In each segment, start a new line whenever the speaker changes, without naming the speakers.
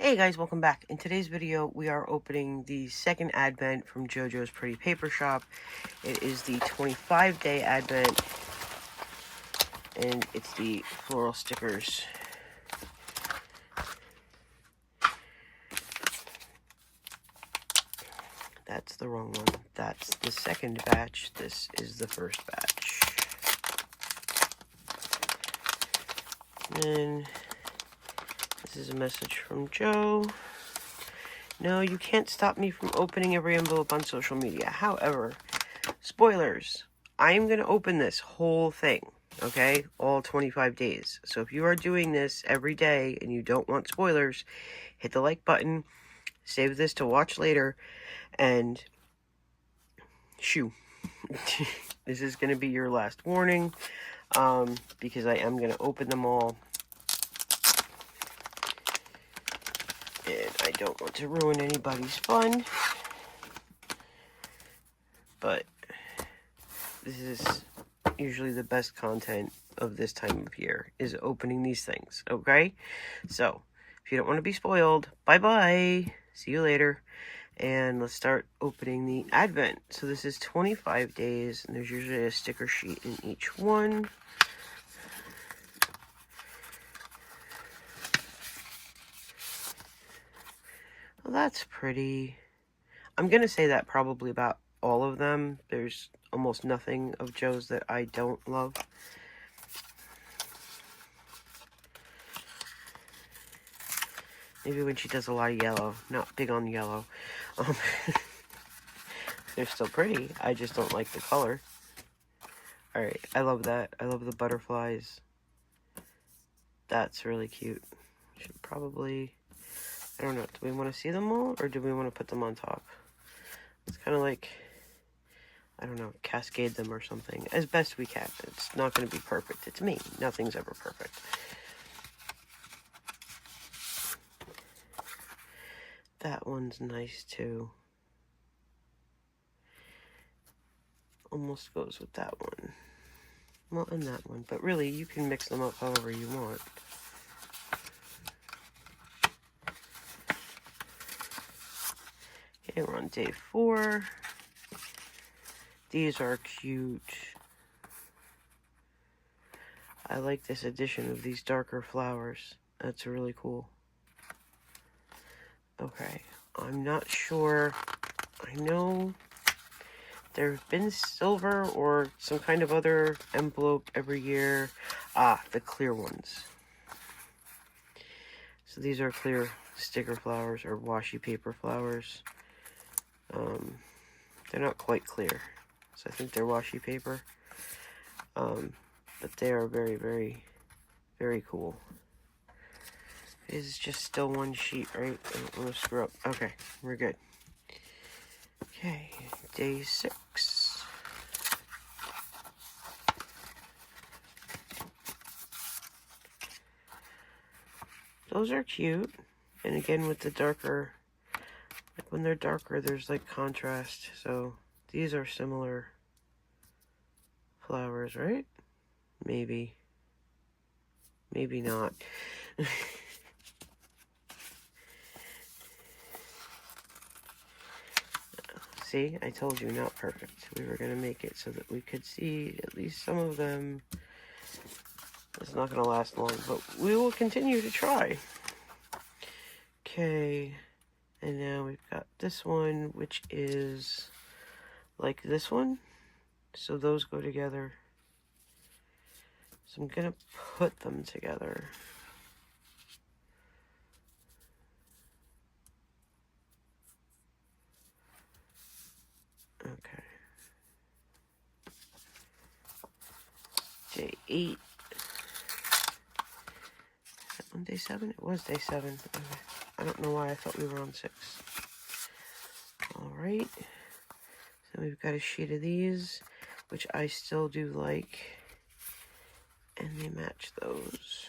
Hey guys, welcome back. In today's video, we are opening the second advent from Jojo's Pretty Paper Shop. It is the 25-day advent, and it's the floral stickers. That's the wrong one. That's the second batch. This is the first batch. And this is a message from Joe. No, you can't stop me from opening every envelope on social media. However, spoilers, I am going to open this whole thing, okay? All 25 days. So if you are doing this every day and you don't want spoilers, hit the like button, save this to watch later, and shoo. This is going to be your last warning, because I am going to open them all. And I don't want to ruin anybody's fun. But this is usually the best content of this time of year, is opening these things, okay? So, if you don't want to be spoiled, bye-bye. See you later. And let's start opening the advent. So this is 25 days, and there's usually a sticker sheet in each one. Well, that's pretty. I'm going to say that probably about all of them. There's almost nothing of Joe's that I don't love. Maybe when she does a lot of yellow. Not big on yellow. They're still pretty. I just don't like the color. Alright, I love that. I love the butterflies. That's really cute. Should probably... I don't know. Do we want to see them all? Or do we want to put them on top? It's kind of like... I don't know, cascade them or something. As best we can. It's not going to be perfect. It's me. Nothing's ever perfect. That one's nice too. Almost goes with that one. Well, and that one. But really, you can mix them up however you want. Okay, we're on day 4. These are cute. I like this addition of these darker flowers. That's really cool. Okay, I'm not sure. I know there have been silver or some kind of other envelope every year. Ah, the clear ones. So these are clear sticker flowers or washi paper flowers. They're not quite clear. So I think they're washi paper. But they are very, very, very cool. It is just still one sheet, right? I don't want to screw up. Okay, we're good. Okay, day 6. Those are cute. And again, with the darker, like when they're darker, there's like contrast. So these are similar flowers, right? Maybe. Maybe not. See, I told you, not perfect. We were going to make it so that we could see at least some of them. It's not going to last long, but we will continue to try. Okay, and now we've got this one, which is like this one. So those go together. So I'm going to put them together. Okay. Day 8. Is that on day 7? It was day 7. Okay. I don't know why I thought we were on 6. Alright. So we've got a sheet of these, which I still do like. And they match those.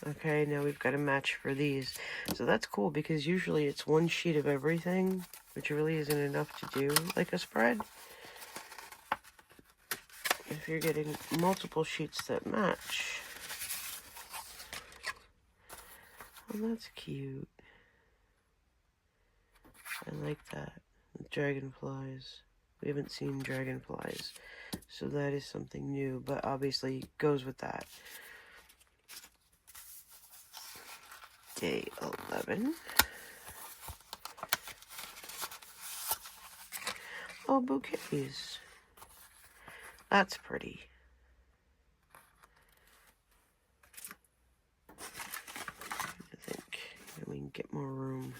Okay, now we've got a match for these. So that's cool because usually it's one sheet of everything, which really isn't enough to do like a spread. if you're getting multiple sheets that match. Oh, that's cute. I like that. Dragonflies. We haven't seen dragonflies, so that is something new, but obviously goes with that. Day 11. Oh, bouquets. That's pretty. I think we can get more room.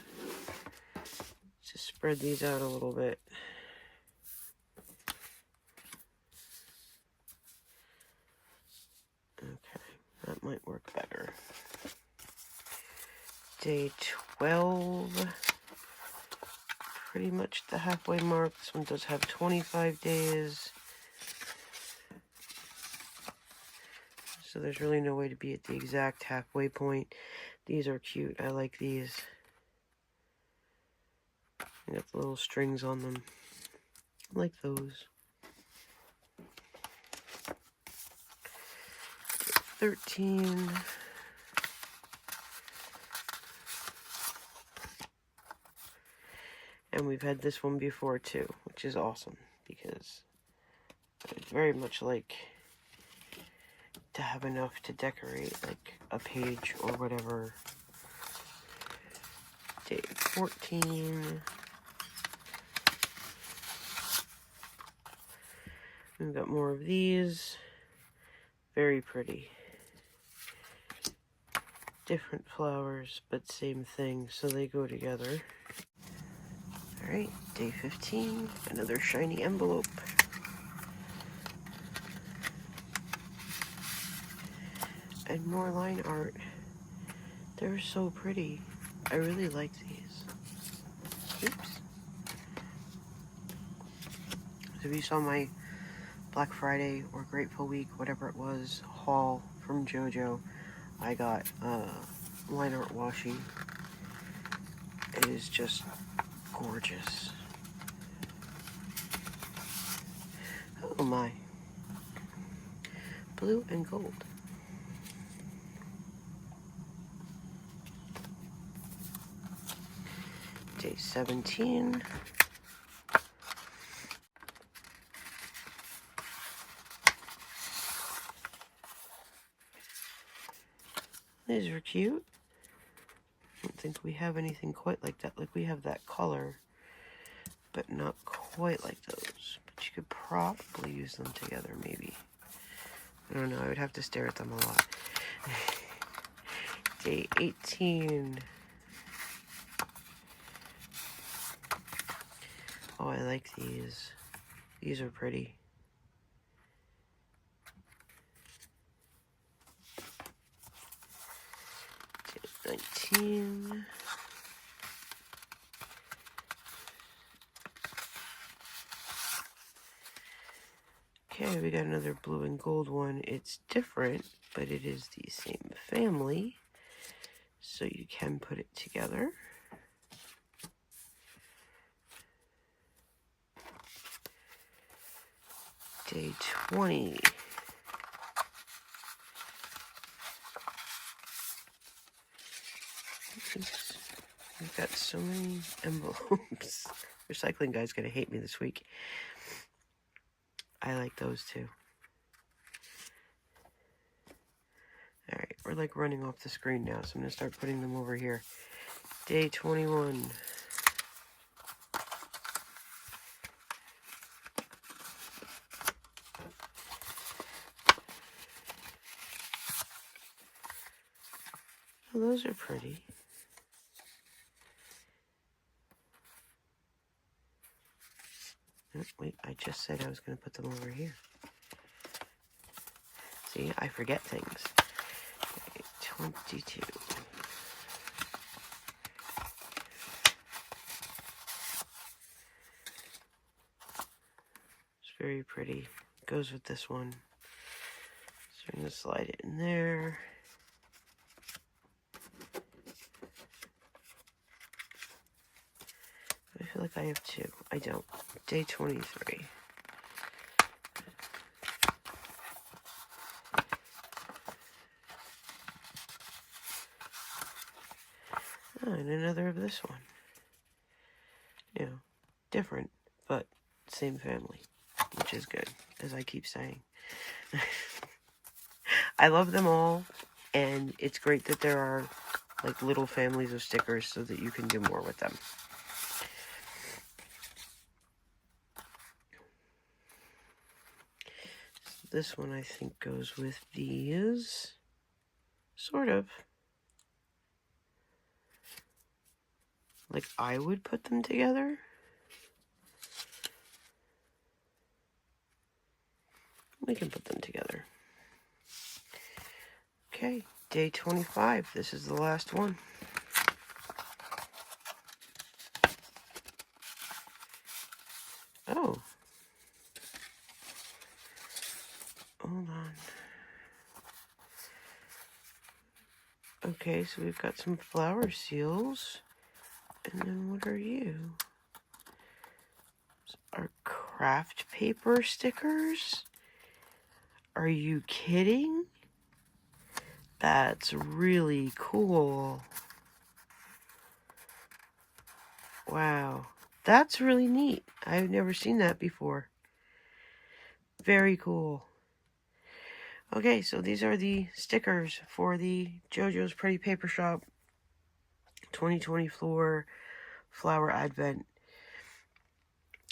Just spread these out a little bit. Okay, that might work better. Day 12. Pretty much the halfway mark. This one does have 25 days. So there's really no way to be at the exact halfway point. These are cute. I like these. They got the little strings on them. I like those. 13. And we've had this one before too, which is awesome because I'd very much like to have enough to decorate like a page or whatever. Day 14. We've got more of these. Very pretty. Different flowers, but same thing, so they go together. Alright, day 15. Another shiny envelope. And more line art. They're so pretty. I really like these. Oops. So if you saw my Black Friday or Grateful Week, whatever it was, haul from Jojo, I got line art washi. It is just gorgeous. Oh my. Blue and gold. Day 17. These are cute. I don't think we have anything quite like that. Like we have that color, but not quite like those. But you could probably use them together, maybe. I don't know. I would have to stare at them a lot. Day 18. Oh, I like these. These are pretty. Day 19. Okay, we got another blue and gold one. It's different, but it is the same family, so you can put it together. Day 20. Oops. We've got so many envelopes. Recycling guy's gonna hate me this week. I like those too. Alright, we're like running off the screen now, so I'm gonna start putting them over here. Day 21. Oh, those are pretty. Oh, wait, I just said I was going to put them over here. See, I forget things. Okay, 22. It's very pretty. Goes with this one. So I'm going to slide it in there. I feel like I have two. I don't. Day 23. and another of this one. You know, different, but same family, which is good, as I keep saying. I love them all, and it's great that there are like little families of stickers so that you can do more with them. So this one I think goes with these, sort of. Like I would put them together. We can put them together. Okay, day 25. This is the last one. Oh. Hold on. Okay, so we've got some flower seals. And then what are you? Are craft paper stickers? Are you kidding? That's really cool. Wow. That's really neat. I've never seen that before. Very cool. Okay, so these are the stickers for the Jojo's Pretty Paper Shop 2024 Flower Advent.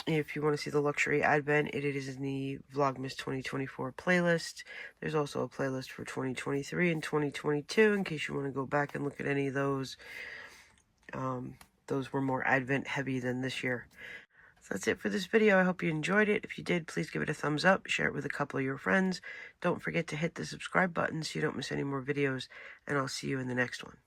If you want to see the Luxury Advent, it is in the Vlogmas 2024 playlist. There's also a playlist for 2023 and 2022 in case you want to go back and look at any of those. Those were more Advent heavy than this year. So that's it for this video. I hope you enjoyed it. If you did, please give it a thumbs up. Share it with a couple of your friends. Don't forget to hit the subscribe button so you don't miss any more videos. And I'll see you in the next one.